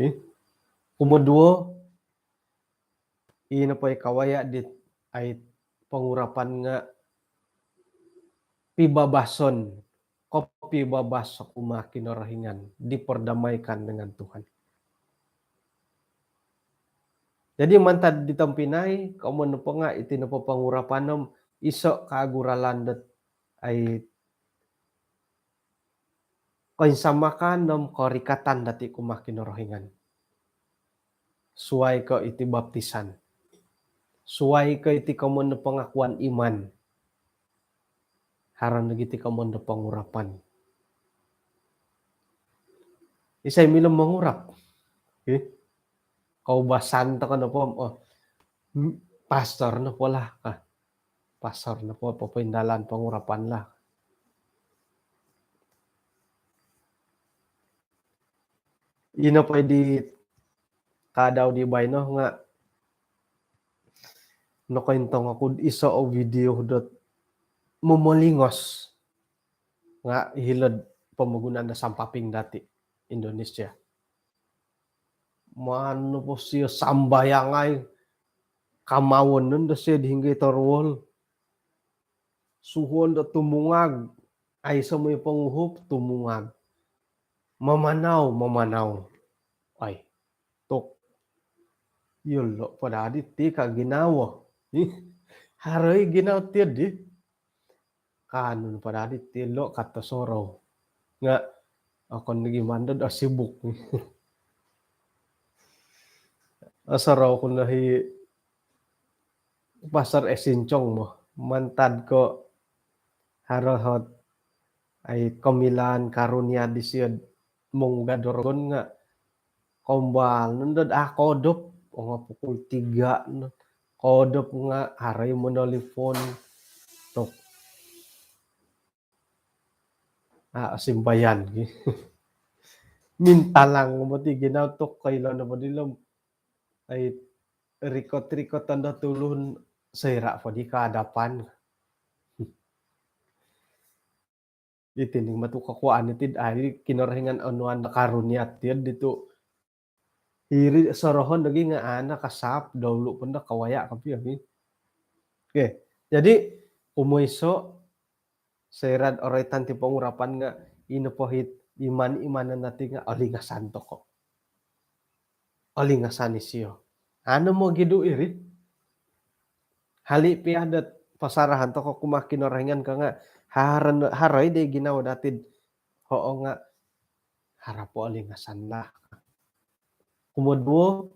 Okay? Kumudua, ina po kawaya dit ay pangurapan nga pibabason kopi babas kumakinorahingan diperdamaikan dengan Tuhan. Jadi mantad ditampinay kauman po nga iti na po pangurapanom iso kaaguralandet ay kainsamakan nom korikatan dati kumakinorahingan. Suway ko iti baptisan. Suway ko iti kauman na pengakuan iman. Haran nagiti kauman na pangurapan. Isay milam mangurap. Okay? Kaubasan to ka na po. Pastor na po lah ka. Pastor na po, papaindalan, pangurapan lah. Ina pwede kadaw di bay no nga nakwentong ako isa o video dot mumulingos nga hilod pamagunan na sampaping dati Indonesia. Mano po siya sambayangay kamawon nun da siya hingga tarwol. Suhon da tumungag ay sa may panguhop tumungag. Mamanaw. Ay, tok. Yulo pada adit ti ka ginawa. Haroy ginaw ti di. Kanon pada adit ti lo kata soro. Nga ako nagimandad asibuk. Asaraw ko nahi pasar esincong mo. Mantad ko harohot ay kamilan karunia di siya mong gadorgon nga kombal nundod kodop o nga pukul 3 kodop nga haray mo nelfon tok simbayan minta lang mati ginaw tok kailan na padilom ay rikot tanda tulun sira pa di kaadapan itining matukakuan itid ay kinorahingan anuan karunia tiyan dito hiri sorohon lagi nga anak kasap dahulu pun kawaya kapi amin. Oke, jadi umuiso serat oraitan ti pangurapan nga inupohit iman-imanan natin nga alingasan to ko. Alingasan isiyo. Ano mo gidu iri? Hali piadat pasarahan to ko kumakinorahingan ka nga haray de ginawa datid hoo nga harapo alingasan na. Kumudwo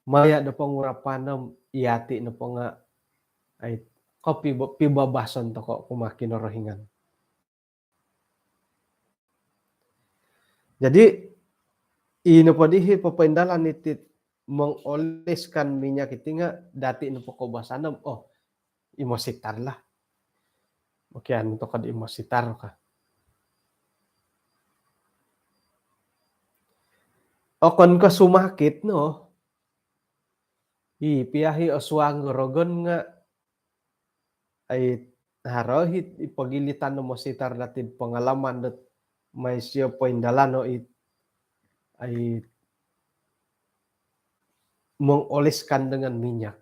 maya na pangurapan na iyati na po nga ay pibabason to ko kumakinorahingan. Jadi ino po dihi papaindalan iti mangoleskan minyak iti nga dati na po kubasanam imositar lah. Okay, ano to kad imositar ka. O kon ka sumakit no, piyahi oswang rogon nga ay harohit ipagilitan mo sitar natin pangalaman dat may siya po indalan no ay mengoleskan dengan minyak.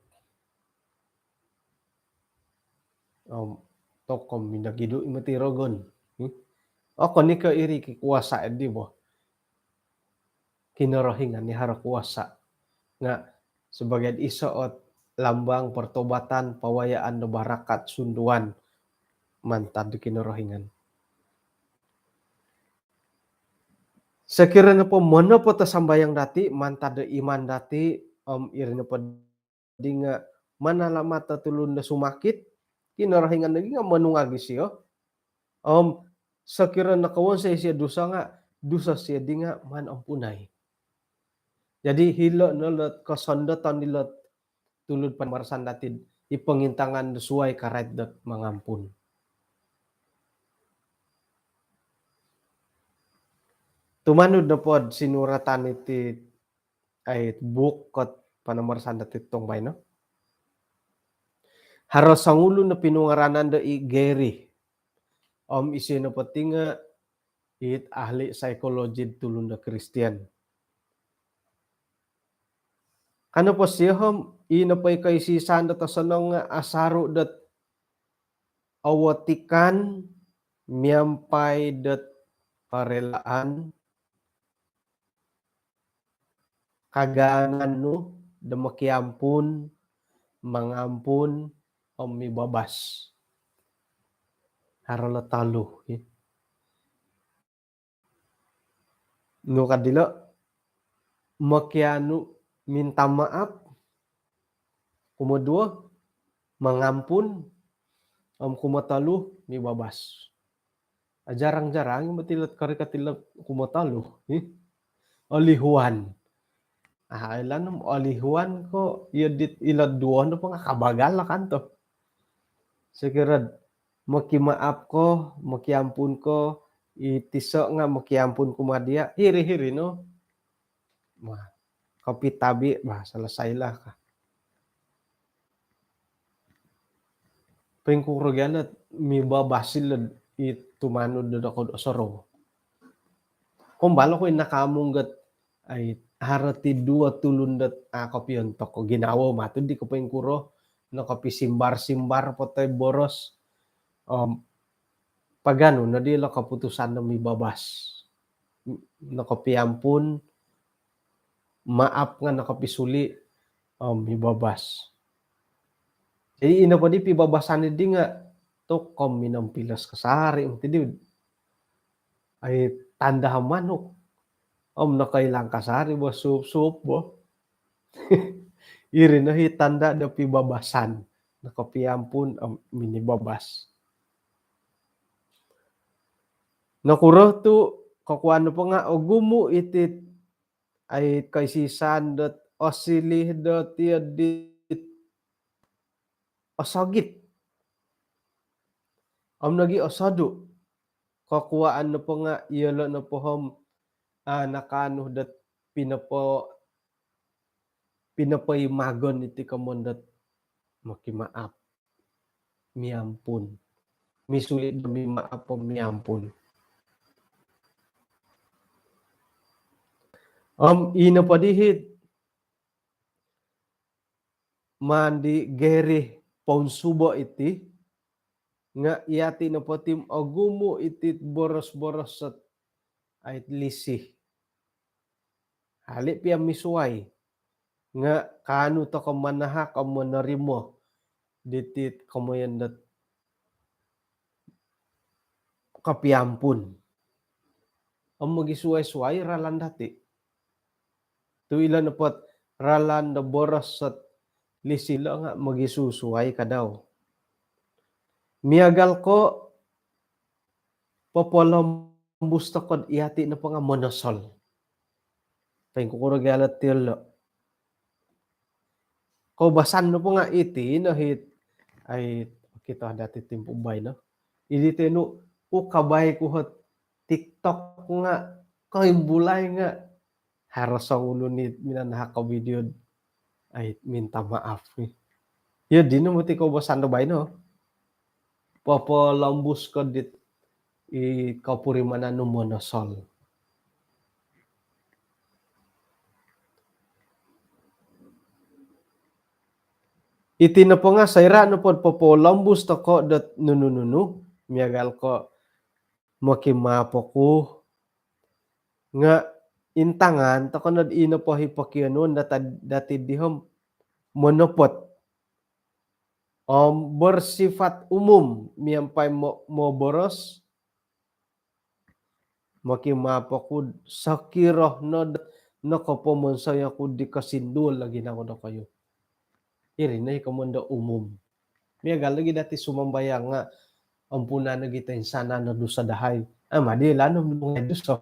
Tokom minagidu imati rogon. O kon ka iri kikuasa di mo. Kinorohingan ni hara kuasa nga sebagai isoot lambang pertobatan pawayaan no barakat sunduan mantad kinorohingan. Sekira na po mono po tasambayang dati mantad iman dati iri na po di nga manalamata tulun na sumakit kinorohingan lagi nga manungagi siyo. Sekira na kawon sa siya dusa siya di nga man ampunay. Jadi hilo nolot kasondatan nilot tulud pamarsan datid ipangintangan suway karet dot mangampun. Tumanod na pod sinuratan iti ay book kot panamarsan datid tong bay no. Haro sangulo na pinungaranan da Gary. Isi na pati nga it ahli psychology tulun na Christian. Kano po sihom ino pa'y kaisisan dat asanong nga asaro dat awatikan miampay dat parelaan kagangan no da makiampun, mangampun, o mibabas. Harala talo. No kadilo makianu minta maaf, kumudua mangampun, kumatalu mibabas. Jarang-jarang matilat kari katilat kumatalu. Olihuan. Ilan olihuan ko yadit ilad duon na pang kabagal na kanto. Sekirad makimaap ko, makiampun ko, itiso nga makiampun ko madia, hiri-hiri no. Kapit tabi, selesai lah. Pengkuragalat mibabasil itu manod na ako soro. Kung balo ko nakamunggat ay harati dua tulundat kapiyon to ko ginawa matod di ko pengkuro no kapi simbar-simbar potay boros pagano na di la kaputusan na mibabas no kapi ampun maap nga nakapisuli mibabas. Jadi ina pa di pibabasan di nga to kom minampilas kasari di ay tanda manok nakailang kasari bo sup bo. Iri na hitanda da pibabasan nakapiampun minibabas. Nakuro tu kakuano pa nga gumu itit ay kaisisan dot osilih dot dit osogit. Nagi osado. Kakuaan na po nga iyala na po nakano dat pinapaimagon iti kamondat makimaap miampun. Misulit na mimaap o miampun. Ina pa dihit mandi geri paunsubo iti nga iyati na patim agumo itit boros-boros at ay lisi. Hali piyang misuway nga kano to kamanaha kamanarimo ditit kamayandat kapiampun. Ang magisuway-suway ralan dati. Tu ilan na pot ralan na boros at lisila nga magisusuway ka daw. Miagal ko papalam busto ko iyati na pa nga monosol. Pengkuragalat tilo. Ko basan no po nga iti no hit ay kita dati timpubay no. Idite no kabay ko hot TikTok nga bulay nga harasang ulo ni minanaha ka video ay minta maaf. Yun din mo ti ko basan no bay no. Papalambus ko dit kapurimanan no monosol. Iti na po nga sayra no po papalambus to ko dat nunununu miagal ko makimapo ko nga intangan to kanad ina po hipakyanon dati dihom monopot bersifat umum miampay mo boros makimapo ko sakiroh no nakapamonsaya ko di kasindul lagi na ko na kayo. Iri na hikamanda umum. Miagal lagi dati sumambaya nga ampuna na kita insana na dosa dahay. Madila no mga dosa.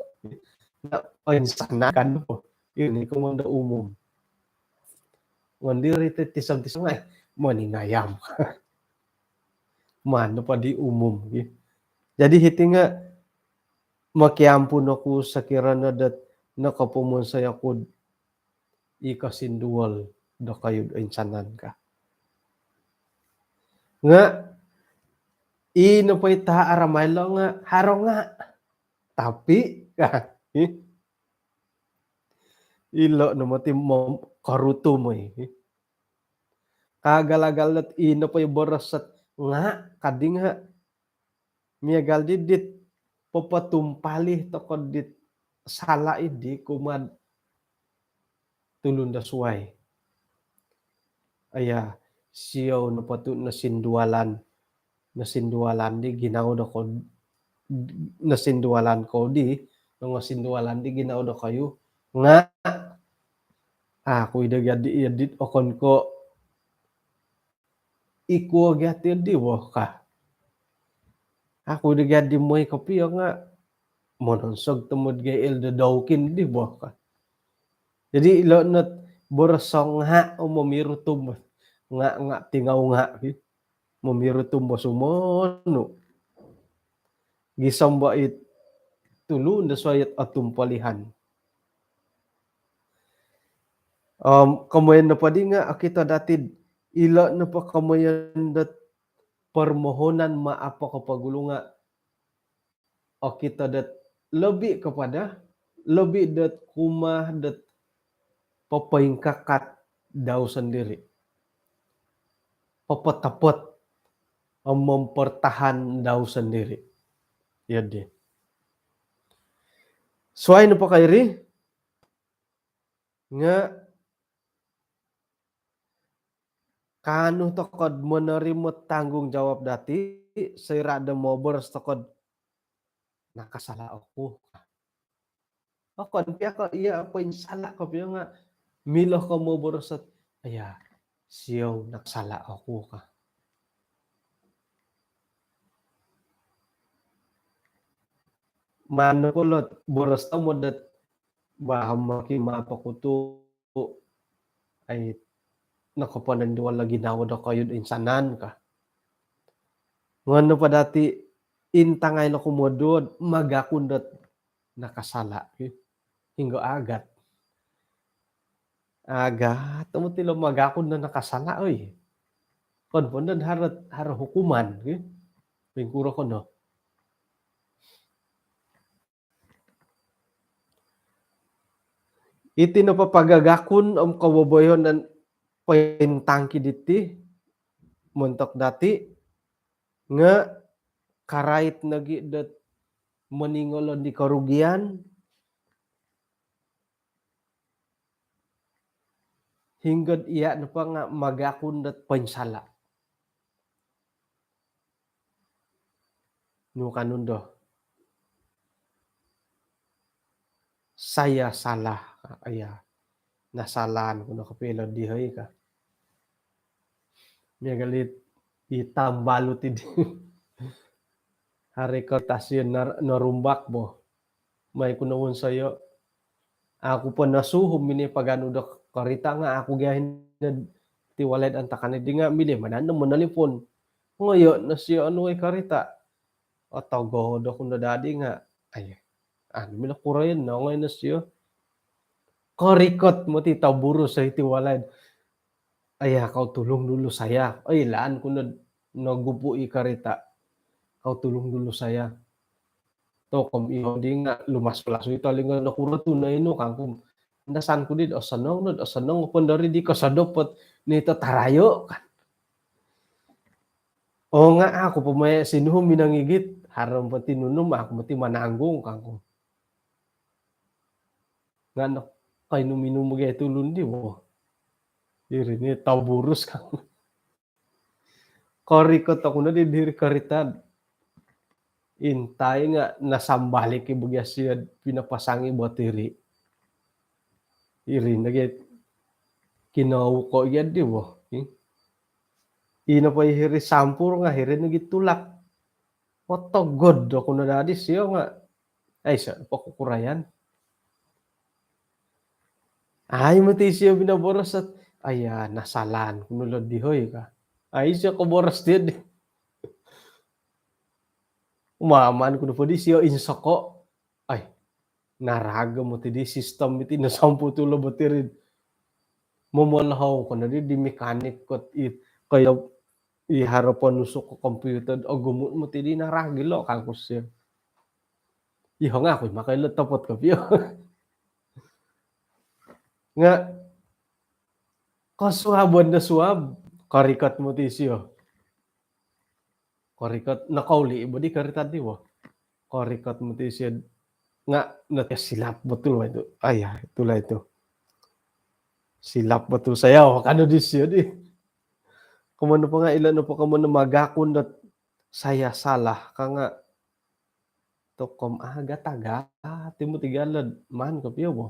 Insana kan po. Ini hikamanda umum. Wandi rite tisam-tisam ay maningayam. Mano pa di umum. Jadi hiti nga makiampun ako sa kirana dat nakapumonsay ako ikasindual da kayo insanan ka. Nga ino pa ita aramay lang nga haro nga. Tapi ilo no mo ti mo karuto mo, kagalagalat ino pa yung borosat nga kading nga miyagal didit papatumpalih tokod dit sala idi kuman tulun da suway. Aya siyaw no patu nasindualan di ginaw da ko nasindualan ko di no nasindualan di ginaw da kayo nga ako ida gadi edit okon ko iko gati di wo ka ako ida gadi moy kapiyo nga mononsog tumod gay elda dawkin di wo ka jadi ilo not borsong ha o mamiro tum nga tingaw nga mamiro tumbo sumono gisamba it tulun da swayat atumpalihan. Kamayan na pa di nga akita datid ila na pa kamayan dat permohonan maapa kapagulo nga akita dat lebih dat kumah dat papaingkakat daw sendiri papatapot ang mempertahan daw sendiri ya di suai na pa kayri nga kanu tokod menerima tanggung jawab dati sirada mobers tokod nakasala ako. Akon piya ka iya ako insala ko piya nga milo ka mobers at aya siyaw nakasala ako ka. Mano kulot boros ta mo dat baham maki mapakuto ay nakapananduan lagi nawa da kayo insanan ka. Ngano pa dati intangay na kumodod magakundot nakasala hingga agat tamo tilo magakon na nakasala oy kon pondan hara hukuman pingkuro ko no iti no papagagakon om kawaboyon nan paintangki diti montok dati nga karait nagi dat meningolon di karugian hingga iya na pa nga magakon dat pansala no kanundo saya salah aya nasalaan ko na kapila dihay ka miya galit itambalo ti di hari kertasyon narumbak mo may kunawon sayo ako pa nasuhom mini pagano da karita nga ako gahin na tiwalad ang takanid di nga mili manano mo nalipon ngayon na siya ano ay karita o tago do kung dadi nga ay ano mila kurayan na ngayon na siya korikot mo ti taburo sa tiwalad ay kau tulong dulu saya ay laan ko na nagupo ikarita kau tulong dulu saya to kom iho di nga lumas-las ito linga nakura tunay no kangkum nasan ko din osanong upon dari di kasadopot nito tarayo kan o nga ako pumaya sinuhum minangigit haram pati nunum ako mati mananggung kangkum nga no kay numinum magay tulun di mo diri ni taburus kang korikot ako na di diri karitan intay nga nasambalik ibugya siya pinapasangi batiri iri nagit kinaw ko yan di mo ina pa hiri sampur nga hiri nagitulak otogod ako na dadi siya nga ay sa pakukurayan ay mati siya binaboras at ay nasalan kunulod di hoy ka ay siya kaboras din umaman ko na po di siya insako ay naraga mo ti di system iti nasampu tulo batirin mamalahaw ko na di mechanic ko it kaya iharapan usok ko computer o gumut mo ti di naragilo kangkos siya iho nga ako makailot tapot ka piyo Nga kasuaban na suab, karikat mo ti siya. Karikat nakauli iba di karitat di ba? Karikat mo ti siya nga silap betul lah itu. Ah ya, itulah itu. Silap betul saya kano di siya di. Kumano pa nga ilan pa kamo na magakon dat saya salah ka nga tokom aga taga timo tigalad man kapyo mo.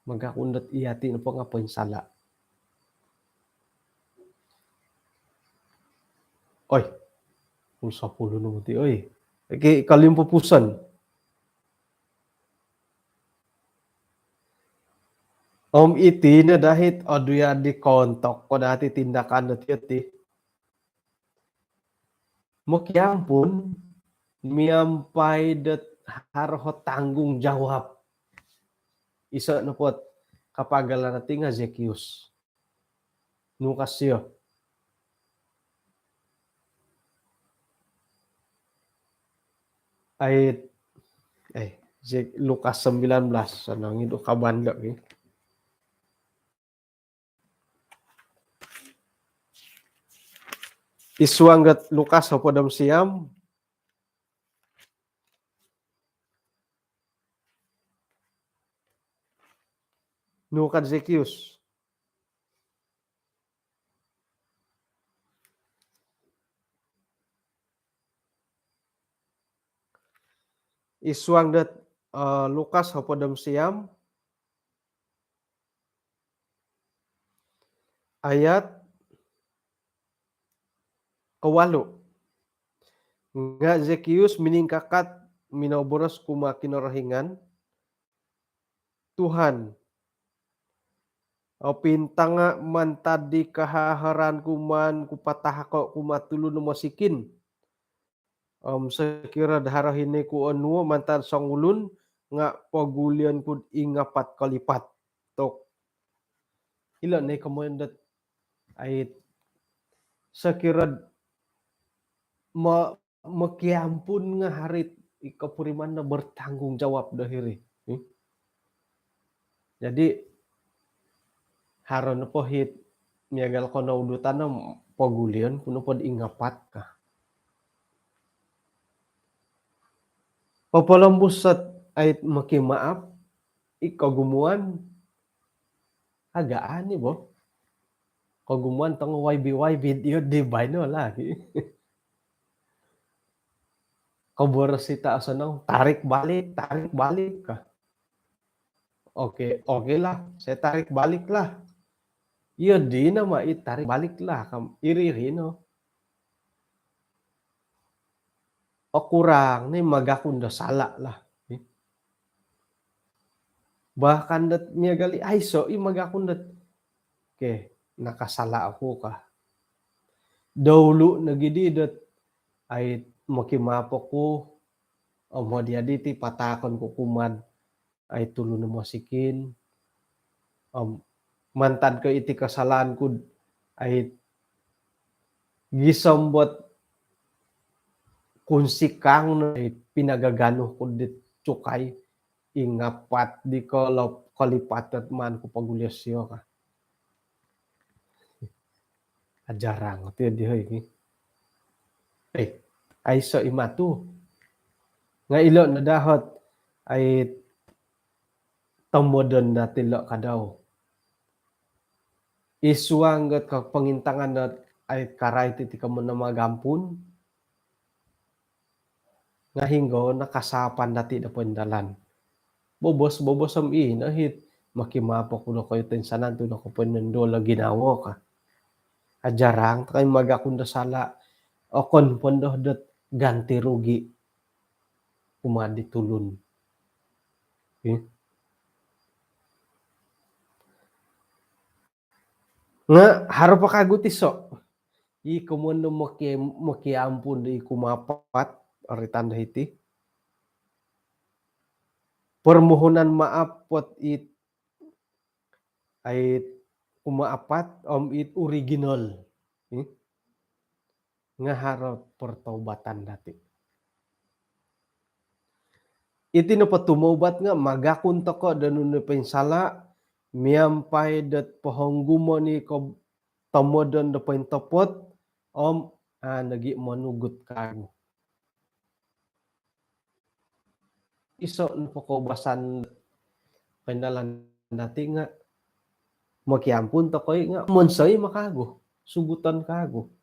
Magakon dat iyati na pa nga sala. Oy, pulsa pulo no ti oy. Kalimpupusan. Iti na dahit aduya di kontok ko dati tindakan na tiyati. Mokiampun miampay dat harho tanggung jawab. Isa na po kapagalan natin nga Zacchaeus. Nukas siya. Ay Lukas 19 sanang ito kabanda eh. Iswanggat Lukas hapadam siyam nukat Zacchaeus. Iswanggat Lukas hapadam siyam ayat kawalo. Nga Zacchaeus miningkakat minaboras kuma kinarahingan Tuhan. Pintanga man tadi kahaharan kuman kupatahako kumatulun no masikin. Sekira daharahine ku anu mantan sangulun nga pagulian kud ingapat kalipat. Tok ilan na kamandat ay sekira makiampun nga harit ikapuriman na bertanggung jawab dahiri. Jadi haron po hit miagal ko na udutan na pagulian kuno pod ingapat ka. Papalambusat ay makimaap ikagumuan agaan ni bo. Kagumuan tong YB video di bay no lagi. Kaborosita asanong tarik balik ka. Okay lah, saya tarik balik lah. Iya di na tarik balik lah kam iriri no. O kurang ni magakunda sala lah. Bahkan dat niya gali ay so magakundat. Nakasala ako ka. Dahulu nagidi dat ay makimapok ko mo dia diti patakon ko kumad ay tulo na masikin. Mantan ko iti kasalaan ko ay gisambot kunsikang na pinagagano ko dit tsukay ingapat di ko kalipatat man ko pagulyasyo ka. Ajarang ito di hoy. Ay so imatu. Nga ilo na dahot ay tamodon na tilo ka daw. Isuanggat ka pangintangan na ay karay titi ka mo na magampun. Nga hinggo nakasapan dati na pundalan. Bobos am nahit makimapok ko na kayo tinsanan to na ko pundandola ginawa ka. Ajarang takay magakunda sala o konpondo dot ganti rugi umadi tulun. Nga haro pa kaguti so. Kumundo makiampun di kumapat aritan dahiti. Permohonan maaf pot it ay umaapat it original. Nga harap pertaubatan dati. Iti no patumobat nga magakun ko danun no pensala miampai det pohong gumo ni ko tomodon da poin topot om nagi manugut kagu. Iso napakobasan pendalan dati nga makiampun tokoy nga monsay makago sugutan kago.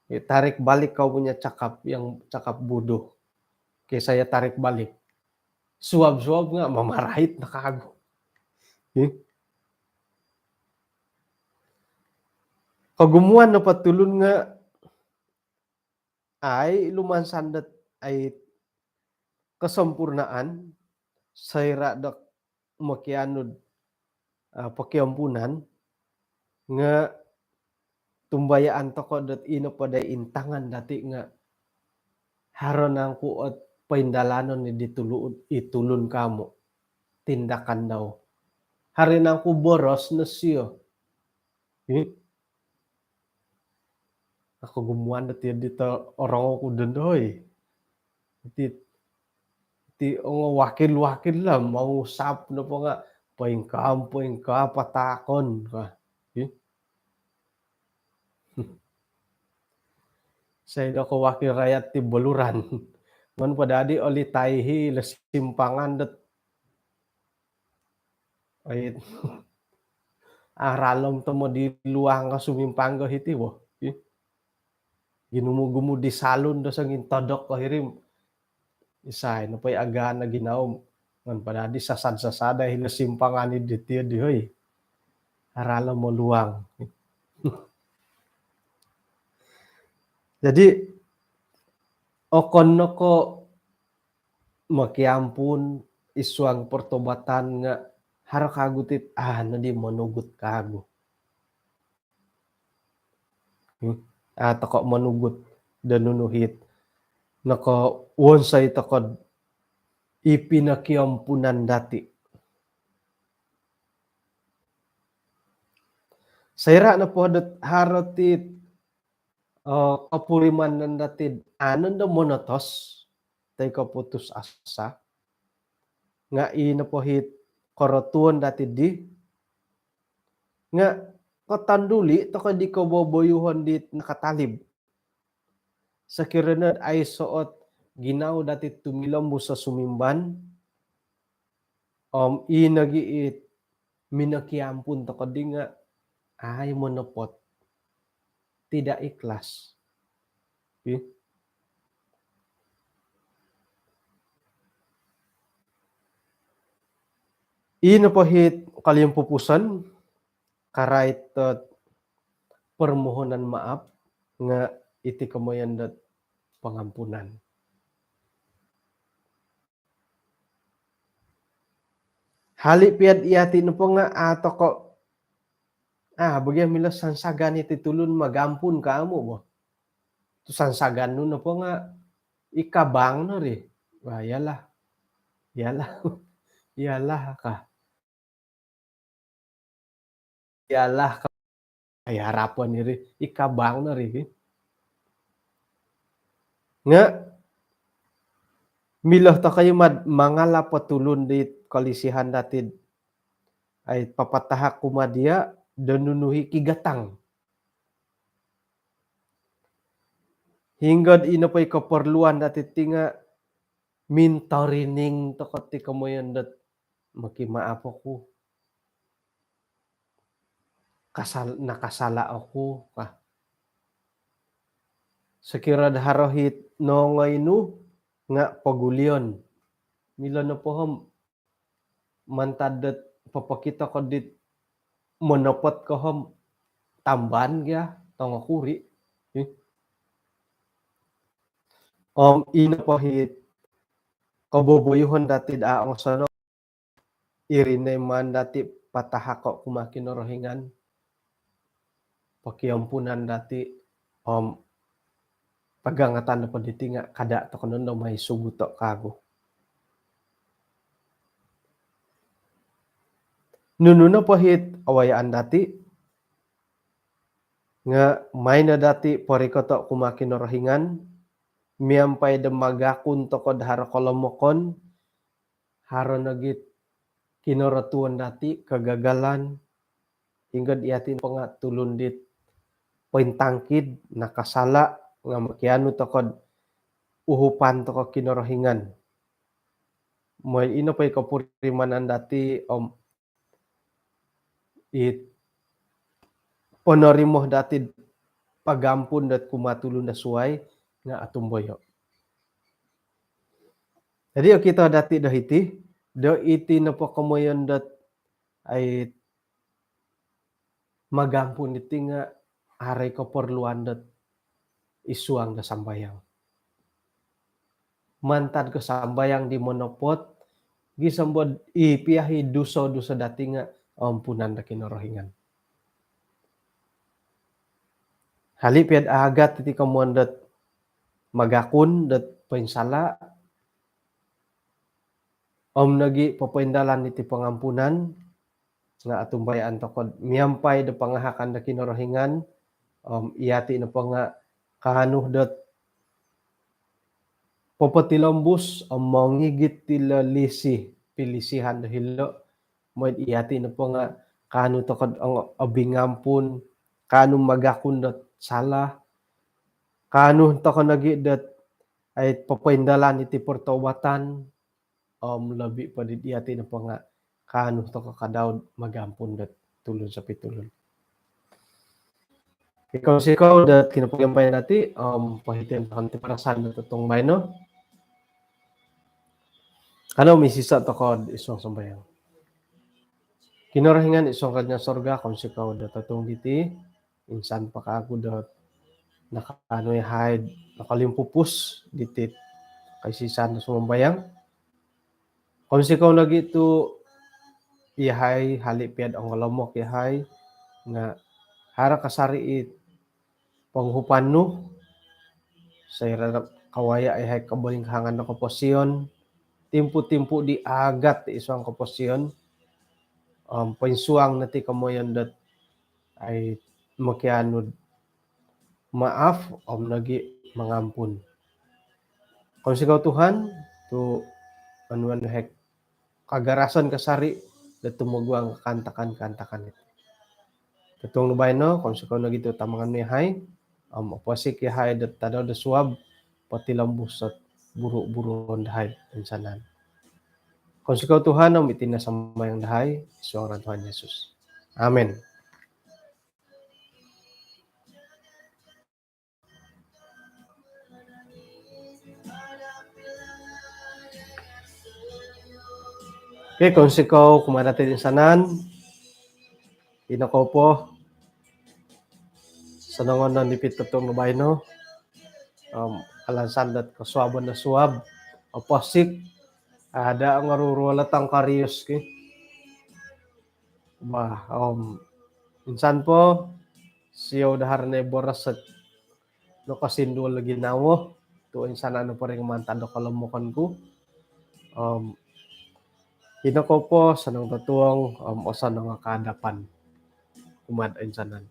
Tarik balik kau punya cakap yang cakap bodoh. Oke, saya tarik balik. Suap-suap nga mamarahit na kago. Kagumuan na patulun nga ay lumansandat ay kesempurnaan sayra dak makianud pakiampunan nga tumbayaan toko dat ino pada intangan dati nga haron angku at paindalanon ni itulun kamo tindakan daw. Harin angku boros na siyo. Ako gumuan dati dito orang ako dendoy. Ti wakil-wakil lah mau sap na po nga poing ka patakon ka. Saya ko wakil rakyat ti Buluran. Man padadi oli taihi lesimpangan det ay aralom to mo di luang ka sumimpanggo hiti wo. Ginumu-gumu di salon do sang intodok ko hirim. Isay no pay aga na ginaom. Man padadi sasad-sasada hi lesimpangan ni diti di hoy. Aralom mo luang. Jadi okon ko makiampun isuang pertobatan nga haro kagutit na di manugut kago. Toko manugut danunuhit nako wonsay toko ipinakiampunan dati. Sayra na po harotit kapuriman nan datid anon da monotos tay kaputus asa nga inapohit korotuon dati di nga katanduli to di ko boboyuhon dit nakatalib sa kirened ay suot ginaw dati tumilam mo sa sumimban inagiit minakiampun to di nga ay monopot tidak ikhlas. Inapohit kaliang pupusan karait permohonan maaf nga iti kamoyan dat pangampunan. Hali piad iati no po nga atoko bagyan mila sansagan iti tulun magampun kamo mo. To sansagan no po nga ikabang no ri. Yalah ka. Yalah ka. Ay harapan ni ri ikabang na ri. Nga milah ta kayo mangala patulun di kalisihan datid ay papatahak kumadia danunuhi kigatang. Hinggad ina pa'y kaparluan dati tinga mintarining takot ti kamoyan dat makimaapo ko. Nakasala ako ka. Sakirad harohit no ngayno nga pagulyon. Mila na pohom mantadat papakita ko dit monopot ko hom tamban kya tong kuri. Inapohit kabubuyuhon dati daang sano irinay man dati patahako kumakinorohingan pakiampunan dati pagangatan na paditi nga kada to kuno no may suguto kago. Nuno pohit awayaan dati nga may na dati parikoto kumakinorohingan miampay da magakun tokod haro kolomokon haro nagit kinoratuan dati kagagalan hingga iati tulun dit poin tangkid nakasala nga makiano tokod uhupan toko kinorohingan. Moy ino pa'y kapurimanan dati it ponorimoh dati pagampun dat kumatulon da suway nga atumboyo. Jadi kita dati dahiti, do iti napakamoyan dat ay magampun iti nga aray kaperluan dat isuang da sambayang. Mantad ka sambayang di monopot, gisambod ipiahi duso-duso dati nga ampunan da kinorohingan. Halipiad agat iti kamuan dat magakun dat painsala, nagi papaindalan iti pangampunan, nga atumbayan tokod miyampay da pangahakan da kinorohingan, iati na pa nga kahanuh dat papatilambus mangigit tila pilisihan da hilo, moy iati na pa nga kano tokod ang abingampun, kano magakun dat sala, kano tokod nagi dat ay papaindalan iti pertobatan, labi pa di iati na pa nga kano to kakadaud magampun dat tulon sa pitulon. Ikaw dat kinapagampayan nati pahitian ti parasan da totong mayno. Ano misisa tokod isong sambayang. Kinorohingan isong kanya sorga kung sikaw da totong diti insan pa kaagud dat nakanoy hide nakalimpupus diti kay sisan da sumambayang. Kung sikaw lagi to ihay halipiad ang kalamok ihay nga hara kasariit panghupan no sa kawaya ihay kabalinghangan na kaposyon timpo-timpo di agat ti isang kaposyon painsuang nati kamoyan dat ay makianod maaf nagi mangampun. Kung sikaw Tuhan to anuan hek kagarasan kasari dat tumugwang kantakan ito. Katong nubay no, kung sikaw na gito tamangan may hay, apasik yahay dat tadaw da suwab, pati lambus at buru-buron dahay insanan. Kung sikaw Tuhan, itin na samayang dahay, isuang Tuhan Jesus. Amen. Okay, kung sikaw kumadatin insanan, inako po, sa nangon ng lipit tatong nubay no, alansan dat kasuaban na suwab, apasik, ada ang arurualatang kariyos ki. Minsan po, siyaw dahar na boras at no kasindol lagi nawo, to insan ano pa rin mantado kalamukan ko. Inako po sa nang tatuang o sa nang kadapan kumad insanan.